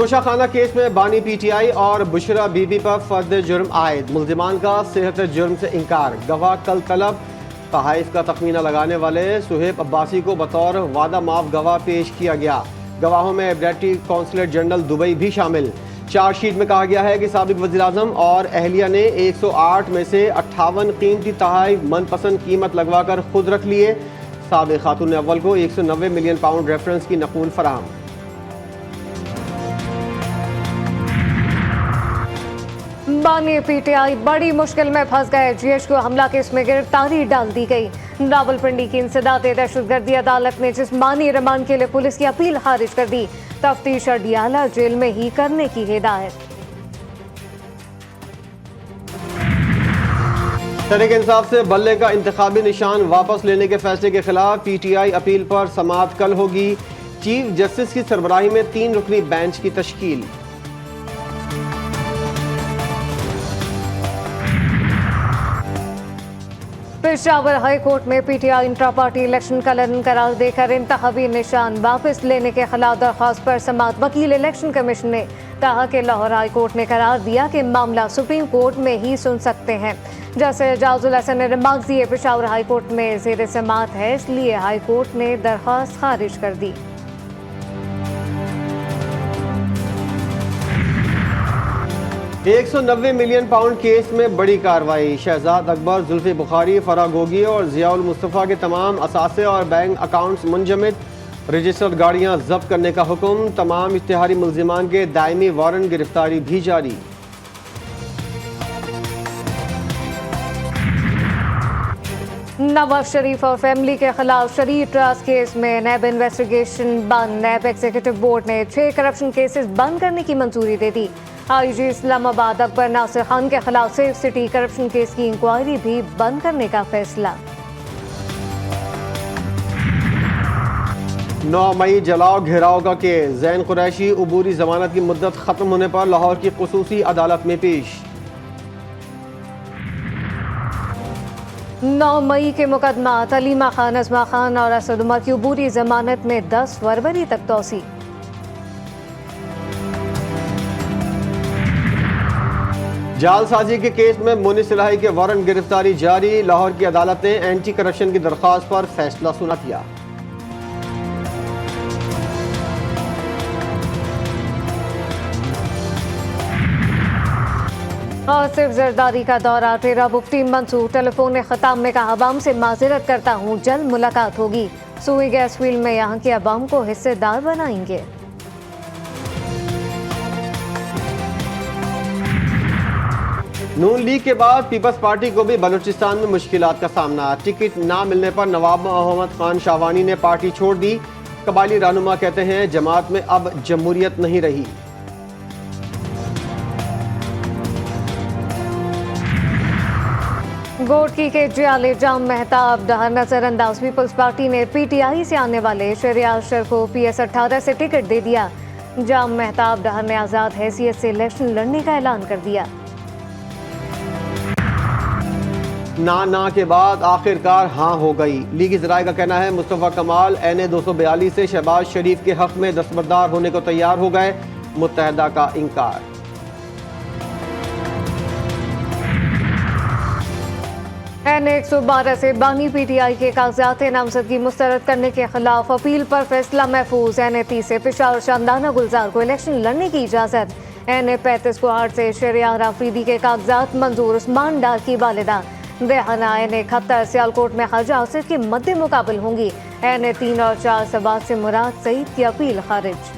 Toshakhana case में बानी PTI और बुशरा बीबी पर फर्द जुर्म आयद। मुल्जिमान का सेहत जुर्म से इनकार। गवाह कल तलब। तहाइफ का तखमीना लगाने वाले सुहेब अब्बासी को बतौर वादा माफ गवाह पेश किया गया। गवाहों में डेप्टी कौंसलर जनरल दुबई भी शामिल। चार्जशीट में कहा गया है कि साबिक वज़ीर-ए-आज़म और अहलिया ने 108 में से 58 कीमती तहाइफ मनपसंद कीमत लगवाकर खुद रख लिए। साबिक खातून अव्वल को 190 मिलियन पाउंड रेफरेंस की नकूल फराहम। बानी पीटीआई बड़ी मुश्किल में फंस गए। जीएच को हमला केस में गिरफ्तारी डाल दी गई। रावलपिंडी की इंसदाद दहशतगर्दी अदालत ने जिस्मानी रिमांड के लिए पुलिस की अपील खारिज कर दी। तफ्तीश अडियाला जेल में ही करने की हिदायत। तहरीक इंसाफ से बल्ले का इंतखाबी निशान वापस लेने के फैसले के खिलाफ पीटीआई अपील पर समाअत कल होगी। चीफ जस्टिस की सरबराही में 3 रुकनी बेंच की तश्कील। पेशावर हाई कोर्ट में पीटीआई इंट्रा पार्टी इलेक्शन का लड़न करार देकर इंतखाबी निशान वापस लेने के खिलाफ दरख्वास्त पर समाअत। वकील इलेक्शन कमीशन ने कहा कि लाहौर हाई कोर्ट ने करार दिया कि मामला सुप्रीम कोर्ट में ही सुन सकते हैं। जैसे एजाजुल हसन ने रिमार्क दिए, पेशावर हाई कोर्ट में ज़ेर समाअत है, इसलिए हाई कोर्ट ने दरख्वास्त खारिज कर दी। £190 मिलियन केस में बड़ी कार्रवाई। शहजाद अकबर, जुल्फी बुखारी, फराह गोगी और जियाउल मुस्तफ़ा के तमाम असासे और बैंक अकाउंट्स मुंजमद। रजिस्टर्ड गाड़ियां जब्त करने का हुक्म। तमाम इश्तिहारी मुल्जिमान के दायमी वारंट गिरफ्तारी भी जारी। नवाज शरीफ और फैमिली के खिलाफ शरीफ ट्रस्ट केस में नैब इन्वेस्टिगेशन बंद। नैब एग्जीक्यूटिव बोर्ड ने 6 करप्शन केसेस बंद करने की मंजूरी दे दी। आईजी इस्लामाबाद अकबर नासिर खान के खिलाफ सेफ सिटी करप्शन केस की इंक्वायरी भी बंद करने का फैसला। 9 मई जलाओ घेराव का केस। जैन कुरैशी उबूरी जमानत की मुद्दत खत्म होने पर लाहौर की खुसूसी अदालत में पेश। 9 मई के मुकदमा तलीमा खान, अजमा खान और असद उमर की उबूरी जमानत में 10 फरवरी तक तोसी। जालसाजी के केस में मुनिस इलाही के वारंट गिरफ्तारी जारी। लाहौर की अदालत ने एंटी करप्शन की दरख्वास्त पर फैसला सुना दिया। आसिफ जरदारी का दौरा। तेरा मुफ्ती मंसूर टेलीफोन खिताब में कहा, अवाम से माजरत करता हूँ, जल्द मुलाकात होगी। सुई गैस फील्ड में यहाँ के अवाम को हिस्सेदार बनाएंगे। नून लीग के बाद पीपल्स पार्टी को भी बलूचिस्तान में मुश्किलात का सामना। टिकट ना मिलने पर नवाब मोहम्मद खान शाहवानी ने पार्टी छोड़ दी। कबायली रहनुमा कहते हैं जमात में अब जमहूरियत नहीं रही। गोटकी के जियाले जाम मेहताब डहर नजरअंदाज। पीपल्स पार्टी ने पीटीआई से आने वाले शरियार अशर को PS18 से टिकट दे दिया। जाम मेहताब डहर ने आज़ाद हैसियत से इलेक्शन लड़ने का ऐलान कर दिया। ना के बाद आखिरकार हाँ हो गई। लीगी ज़राए का कहना है मुस्तफ़ा कमाल NA 242 से शहबाज शरीफ के हक में दस्तबरदार होने को तैयार हो गए। मुत्तहदा का इनकार। NA 112 से बानी पीटीआई के कागजात नामजदगी मुस्तरद करने के खिलाफ अपील पर फैसला महफूज। NA 30 से पेशावर शामदाना गुलजार को इलेक्शन लड़ने की इजाज़त। NA 35 को 8 से शरियार आफरीदी के कागजात मंजूर। उस्मान डार की वालिदा रेहाना NA 71 सियालकोट में ख्वाजा आसिफ के मद्दे मुकाबल होंगी। NA 3 और 4 सवात से मुराद सईद की अपील खारिज।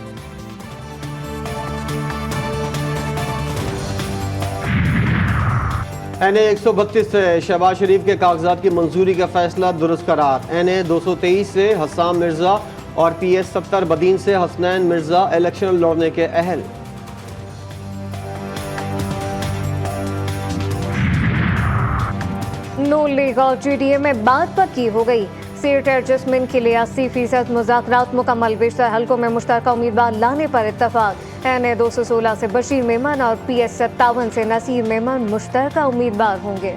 NA 132 से शहबाज शरीफ के कागजात की मंजूरी का फैसला दुरुस्त करार। NA 223 से हस्साम मिर्जा और PS 70 बदीन से हसनैन मिर्जा इलेक्शन लड़ने के अहल। नून लीग और GDA में बात पक्की हो गई। सीट एडजस्टमेंट के लिए 80% मुज़ाकरात मुकम्मल। बेशतर हल्कों में मुश्तरका उम्मीदवार लाने पर इत्तफाक। NA 216 से बशीर मेमन और PS 57 से नसीर मेमन मुश्तरका उम्मीदवार होंगे।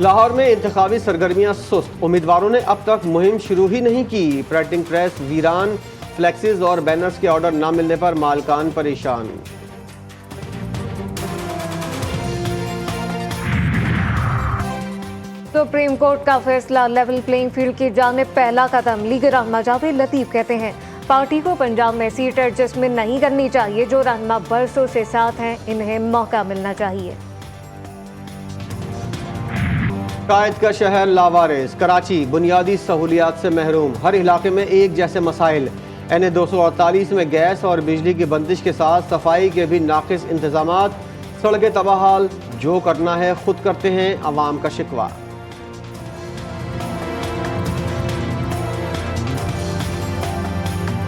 लाहौर में इंतखाबी सरगर्मियां सुस्त, उम्मीदवारों ने अब तक मुहिम शुरू ही नहीं की। प्रिंटिंग प्रेस वीरान, फ्लेक्सीज और बैनर्स के ऑर्डर न मिलने पर मालकान परेशान। सुप्रीम कोर्ट का फैसला लेवल प्लेइंग फील्ड की जानिब पहला कदम। लीडर रहनुमा जावेद लतीफ कहते हैं पार्टी को पंजाब में सीट एडजस्टमेंट नहीं करनी चाहिए। जो रहनुमा बरसों से साथ हैं, इन्हें मौका मिलना चाहिए। कायद का शहर लावारिस, कराची बुनियादी सहूलियात से महरूम। हर इलाके में एक जैसे मसाइल। NA 248 में गैस और बिजली की बंदिश के साथ सफाई के भी नाकिस इंतजामात। सड़कें तबाहाल, जो करना है खुद करते हैं, अवाम का शिकवा।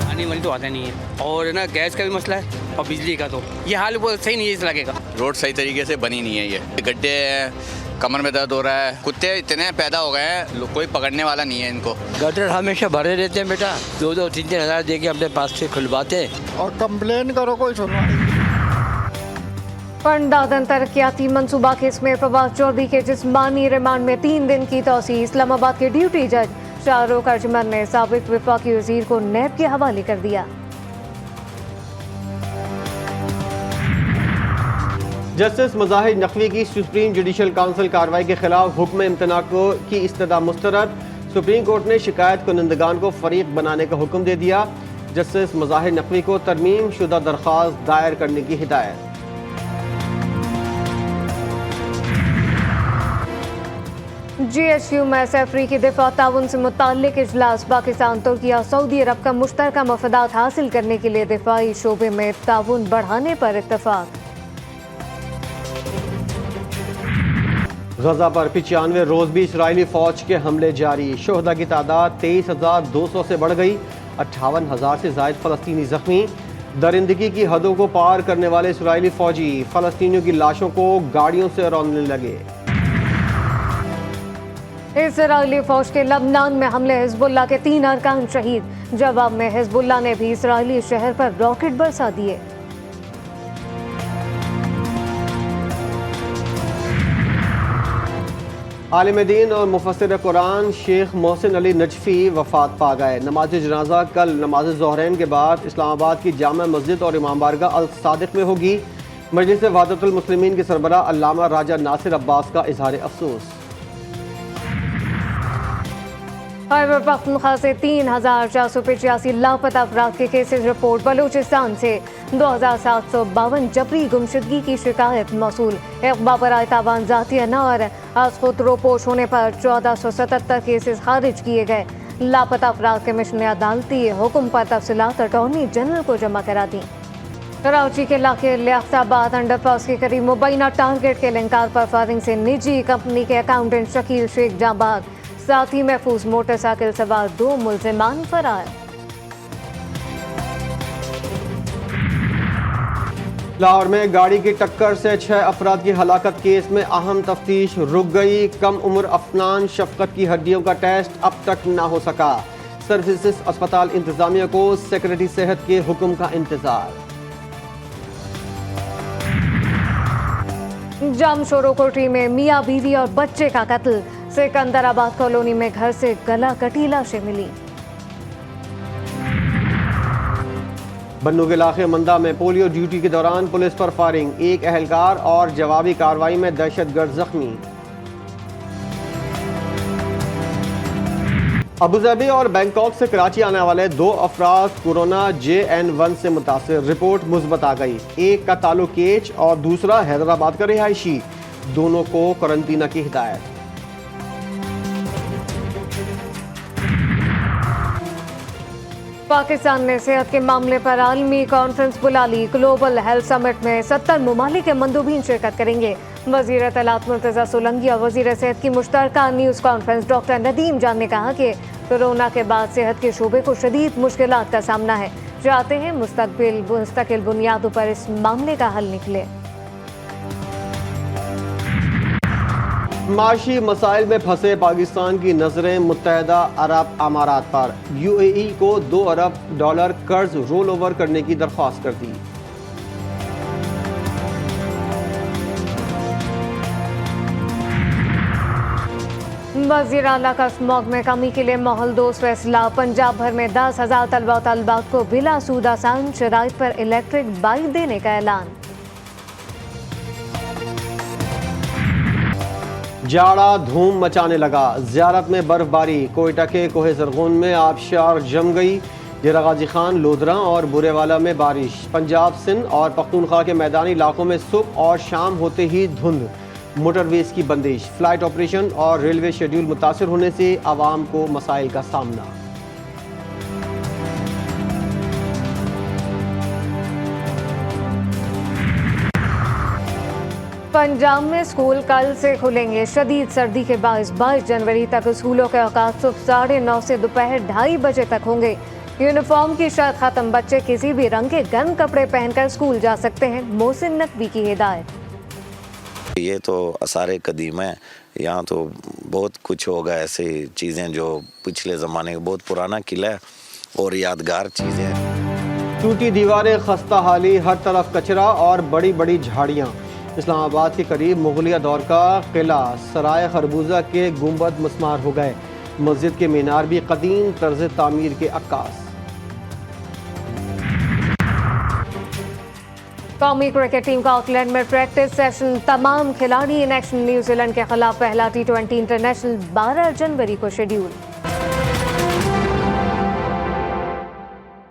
पानी वाली तो आता नहीं है, और ना गैस का भी मसला है और बिजली का, तो ये हाल वो सही नहीं है इस लगेगा। रोड सही तरीके से बनी नहीं है, ये गड्ढे हैं, कमर में दर्द हो रहा है, कुत्ते इतने पैदा हो गए हैं, कोई पकड़ने वाला नहीं है इनको। गटर हमेशा भरे रहते हैं बेटा, 2-2, 3-3 हज़ार दे के अपने पास से खुलवाते हैं और कंप्लेन करो कोई सुनवा नहीं। फंडादन तरक्याती मनसूबा केस में फवाद चौधरी के जिस्मानी रिमांड में 3 दिन की तौसी। इस्लामाबाद के ड्यूटी जज शाहरुख अर्जमन ने साबिक वफाकी वजीर को नैब के हवाले कर दिया। जस्टिस मुजाहिद नकवी की सुप्रीम जुडिशल काउंसिल कार्रवाई के खिलाफ हुक्म इम्तना की इस्तदा मुस्तरद। सुप्रीम कोर्ट ने शिकायत कुनंदगान को फरीक बनाने का हुक्म दे दिया। जस्टिस मुजाहिद नकवी को तरमीम शुदा दरख्वास्त दायर करने की हिदायत। GSU में सैफरी की दिफा ताउन से मुताल्लिक इजलास। पाकिस्तान, तुर्की और सऊदी अरब का मुश्तरका मफादात हासिल करने के लिए दिफाई शोबे में ताउन बढ़ाने पर इत्तफाक। गजा पर 95 रोज भी इसराइली फौज के हमले जारी। शोहदा की तादाद 23,200 से बढ़ गई। 58,000 से जायद फलस्तीनी जख्मी। दरिंदगी की हदों को पार करने वाले इसराइली फौजी फलस्तीनियों की लाशों को गाड़ियों से रौंदने लगे। इसराइली फौज के लबनान में हमले, हिजबुल्लाह के 3 अरकान शहीद। जवाब में हिजबुल्लाह ने भी इसराइली शहर पर रॉकेट बरसा दिए। आलिम दीन और मुफस्सिर कुरान शेख मोहसिन अली नजफी वफात पा गए। नमाज जनाजा कल नमाज ज़ोहरैन के बाद इस्लामाबाद की जामा मस्जिद और इमाम बारगाह अल सादिक में होगी। मजलिस वहदतुल मुस्लिमीन के सरबराह अल्लामा राजा नासिर अब्बास का इजहार अफसोस। खैबर पख्तूनख्वा से 3,485 लापता अफराद के केसेज रिपोर्ट। बलूचिस्तान से 2,752 जबरी गुमशुदगी की शिकायत मौसूल। इक़बा बराए तावान ज़ाती अनार आज खुद रोपोश होने पर 1477 केसेज खारिज किए गए। लापता अफराद कमीशन अदालती हुक्म पर तफसीलात अटॉर्नी जनरल को जमा करा दी। कराची के इलाके लियाफ्ताबाद अंडरपास के करीब मुबैना टारगेट के लिंकार पर फायरिंग से निजी कंपनी के अकाउंटेंट शकील शेख जांबाज, साथ ही महफूज मोटरसाइकिल सवार 2 मुल्जिमान फरार। लाहौर में गाड़ी की टक्कर से 6 अफराद की हलाकत केस में अहम तफ्तीश रुक गई। कम उम्र अफनान शफकत की हड्डियों का टेस्ट अब तक ना हो सका। सर्विसेज अस्पताल इंतजामिया को सेक्रेटरी सेहत के हुक्म का इंतजार। जामशोरो कोटरी में मियाँ बीवी और बच्चे का कत्ल। सिकंदराबाद कॉलोनी में घर से गला कटी लाशें मिली। बन्नू के इलाके मंदा में पोलियो ड्यूटी के दौरान पुलिस पर फायरिंग। एक अहलकार और जवाबी कार्रवाई में दहशतगर्द जख्मी। अबूधाबी और बैंकॉक से कराची आने वाले 2 अफराद कोरोना JN1 से मुतासिर। रिपोर्ट मुस्बत आ गई। एक का ताल्लुक केच और दूसरा हैदराबाद का रिहायशी। दोनों को क्वारंटीना की हिदायत। पाकिस्तान ने सेहत के मामले पर आलमी कॉन्फ्रेंस बुला ली। ग्लोबल हेल्थ समिट में 70 ममालिक के मंदूबीन शिरकत करेंगे। वज़ीर इत्तलात मुर्तज़ा सोलंकी और वज़ीर सेहत की मुश्तरका न्यूज़ कॉन्फ्रेंस डॉक्टर नदीम जान ने कहा कि कोरोना के बाद सेहत के शोबे को शदीद मुश्किलात का सामना है। चाहते हैं मुस्तकिल बुनियादों पर इस मामले का हल निकले। माशी मसाइल में फंसे पाकिस्तान की नजरें मुत्तहदा अरब अमारात पर। UAE को $2 अरब कर्ज रोल ओवर करने की दरख्वास्त कर दी। वज़ीर आला का स्मॉग में कमी के लिए माहौल दोस्त फैसला। पंजाब भर में 10,000 तलबा तलबात को बिला सूद आसान शराइत पर इलेक्ट्रिक बाइक देने का ऐलान। जाड़ा धूम मचाने लगा, ज़ियारत में बर्फबारी। कोयटा के कोहे ज़रगोन में आबशार जम गई। डेरा गाजी खान, लोधरा और बुरेवाला में बारिश। पंजाब, सिंध और पख्तूनख्वा के मैदानी इलाकों में सुबह और शाम होते ही धुंध। मोटरवेज की बंदिश, फ्लाइट ऑपरेशन और रेलवे शेड्यूल मुतासर होने से आवाम को मसाइल का सामना। पंजाब में स्कूल कल से खुलेंगे। शदीद सर्दी के बायस 22 जनवरी तक स्कूलों के औकात सुबह 9:30 से दोपहर 2:30 बजे तक होंगे। यूनिफॉर्म की शर्त खत्म, बच्चे किसी भी रंग के गर्म कपड़े पहनकर स्कूल जा सकते हैं। मोहसिन नकवी की हिदायत। ये तो आसार कदीम है, यहाँ तो बहुत कुछ होगा, ऐसे चीज़ें जो पिछले ज़माने का बहुत पुराना किला है और यादगार चीज़ें हैं। टूटी दीवारें, खस्ता हाली, हर तरफ कचरा और बड़ी बड़ी झाड़ियाँ। इस्लामाबाद के करीब मुगलिया दौर का किला सराय खरबूजा के गुंबद मस्मार हो गए। मस्जिद के मीनार भी कदीम तर्ज तामीर के अक्कास। कौमी क्रिकेट टीम का ऑकलैंड में प्रैक्टिस सेशन, तमाम खिलाड़ी इन एक्शन। न्यूजीलैंड के खिलाफ पहला T20 इंटरनेशनल 12 जनवरी को शेड्यूल।